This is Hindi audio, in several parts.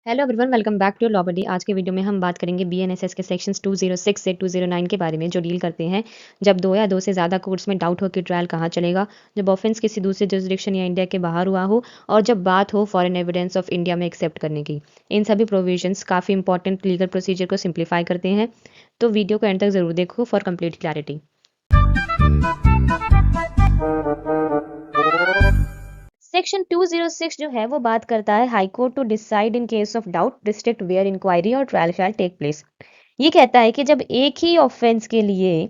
Hello everyone, welcome back to Law Buddy. आज के वीडियो में हम बात करेंगे बीएनएसएस के सेक्शंस 206 से 209 के बारे में, जो डील करते हैं जब दो या दो से ज़्यादा कोर्ट्स में डाउट हो कि ट्रायल कहाँ चलेगा, जब ऑफेंस किसी दूसरे जुरिसडिक्शन या इंडिया के बाहर हुआ हो, और जब बात हो फॉरेन एविडेंस ऑफ इंडिया में एक्सेप्ट करने की। इन सभी प्रोविजंस काफ़ी इंपॉर्टेंट लीगल प्रोसीजर को सिंप्लीफाई करते हैं, तो वीडियो को एंड तक ज़रूर देखो फॉर कंप्लीट क्लैरिटी। सेक्शन 206 जो है वो बात करता है high court to decide in case of doubt district where inquiry और ट्रायल शैल टेक प्लेस। ये कहता है कि जब एक ही ऑफेंस के लिए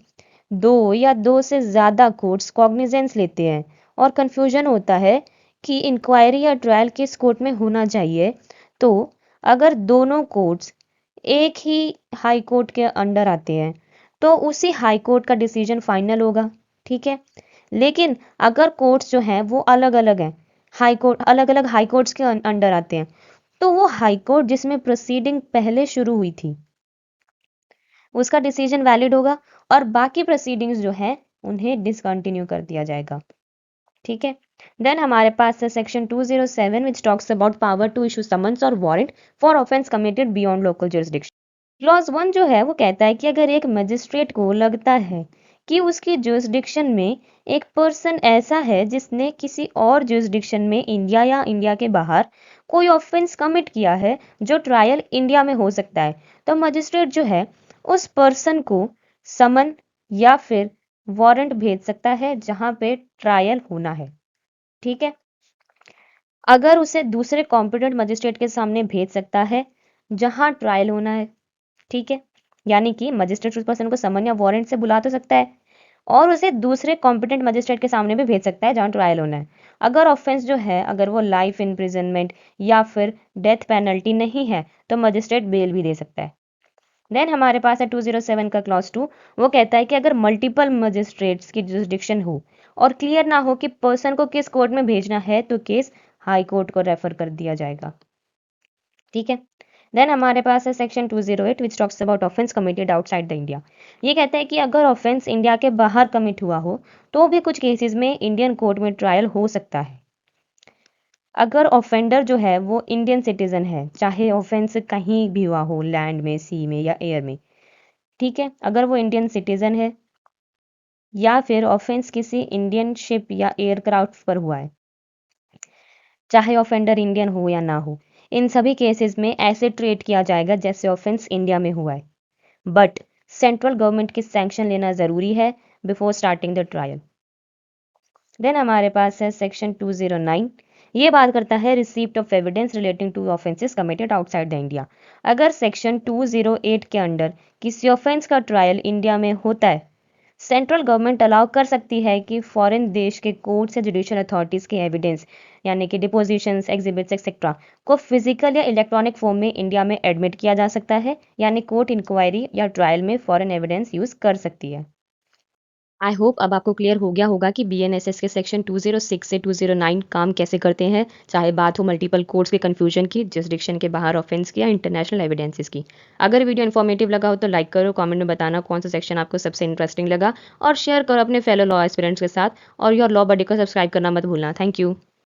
दो या दो से ज़्यादा कोर्ट्स कॉग्निजेंस लेते हैं और कंफ्यूजन होता है कि इंक्वायरी या ट्रायल किस कोर्ट में होना चाहिए, तो अगर दोनों कोर्ट्स एक ही हाई कोर्ट के अंडर आते हैं तो उसी हाई कोर्ट का डिसीजन फाइनल होगा। ठीक है, लेकिन अगर कोर्ट्स जो हैं वो अलग अलग हैं, हाई कोर्ट अलग अलग हाई कोर्ट्स के अंडर आते हैं, तो वो हाई कोर्ट जिसमें प्रोसीडिंग पहले शुरू हुई थी उसका डिसीजन वैलिड होगा और बाकी प्रोसीडिंग्स जो हैं उन्हें डिसकंटिन्यू कर दिया जाएगा। ठीक है, देन हमारे पास है section 207 which talks about power to issue summons और warrant for offence committed beyond local jurisdiction. Clause 1 जो है वो कहता है कि अगर एक मजिस्ट्रेट को लगता है कि उसकी जुरिसडिक्शन में एक पर्सन ऐसा है जिसने किसी और जुरिसडिक्शन में इंडिया या इंडिया के बाहर कोई ऑफेंस कमिट किया है जो ट्रायल इंडिया में हो सकता है, तो मजिस्ट्रेट जो है उस पर्सन को समन या फिर वारंट भेज सकता है जहां पे ट्रायल होना है। ठीक है, अगर उसे दूसरे कॉम्पिटेंट मजिस्ट्रेट के सामने भेज सकता है जहां ट्रायल होना है। ठीक है, यानी कि मजिस्ट्रेट उस पर्सन को समन या वारंट से बुला तो सकता है और उसे दूसरे कॉम्पिटेंट मजिस्ट्रेट के सामने भी भेज सकता है जहां ट्रायल होना है। अगर ऑफेंस जो है अगर वो लाइफ इम्प्रिजनमेंट या फिर डेथ पेनल्टी नहीं है तो मजिस्ट्रेट बेल भी दे सकता है। देन हमारे पास है 207 का क्लॉज 2। वो कहता है कि अगर मल्टीपल मजिस्ट्रेट्स की जुरिसडिक्शन हो और क्लियर ना हो कि पर्सन को किस कोर्ट में भेजना है तो केस हाई कोर्ट को रेफर कर दिया जाएगा। ठीक है, देन हमारे पास है section 208 which talks about offence committed outside the India. ये कहता है कि अगर ऑफेंस इंडिया के बाहर कमिट हुआ हो तो भी कुछ केसेस में इंडियन कोर्ट में ट्रायल हो सकता है। अगर ऑफेंडर जो है वो इंडियन सिटीजन है, चाहे ऑफेंस कहीं भी हुआ हो, लैंड में, सी में या एयर में। ठीक है, अगर वो इंडियन सिटीजन है या फिर ऑफेंस किसी इंडियन शिप या एयरक्राफ्ट पर हुआ है, चाहे ऑफेंडर इंडियन हो या ना हो, इन सभी केसेस में ऐसे ट्रीट किया जाएगा जैसे ऑफेंस इंडिया में हुआ है, बट सेंट्रल गवर्नमेंट की सैंक्शन लेना ज़रूरी है before starting the trial. Then हमारे पास है सेक्शन 209। ये बात करता है receipt of evidence relating to offences committed outside the India. अगर सेक्शन 208 के अंडर किसी ऑफेंस का ट्रायल इंडिया में होता है, सेंट्रल गवर्नमेंट अलाउ कर सकती है कि फॉरेन देश के कोर्ट्स या जुडिशियल अथॉरिटीज़ के एविडेंस यानी कि डिपोजिशंस, एग्जिबिट्स एक्सेट्रा को फिजिकल या इलेक्ट्रॉनिक फॉर्म में इंडिया में एडमिट किया जा सकता है, यानी कोर्ट इंक्वायरी या ट्रायल में फॉरेन एविडेंस यूज़ कर सकती है। आई होप अब आपको क्लियर हो गया होगा कि बीएनएसएस के सेक्शन 206 से 209 काम कैसे करते हैं, चाहे बात हो मल्टीपल कोर्ट्स के कन्फ्यूजन की, जुरिसडिक्शन के बाहर ऑफेंस की या इंटरनेशनल एविडेंसेस की। अगर वीडियो इन्फॉर्मेटिव लगा हो तो लाइक करो, कमेंट में बताना कौन सा सेक्शन आपको सबसे इंटरेस्टिंग लगा और शेयर करो अपने फेलो लॉ एस्पिरेंट्स के साथ, और योर लॉ बडी को सब्सक्राइब करना मत भूलना। Thank you.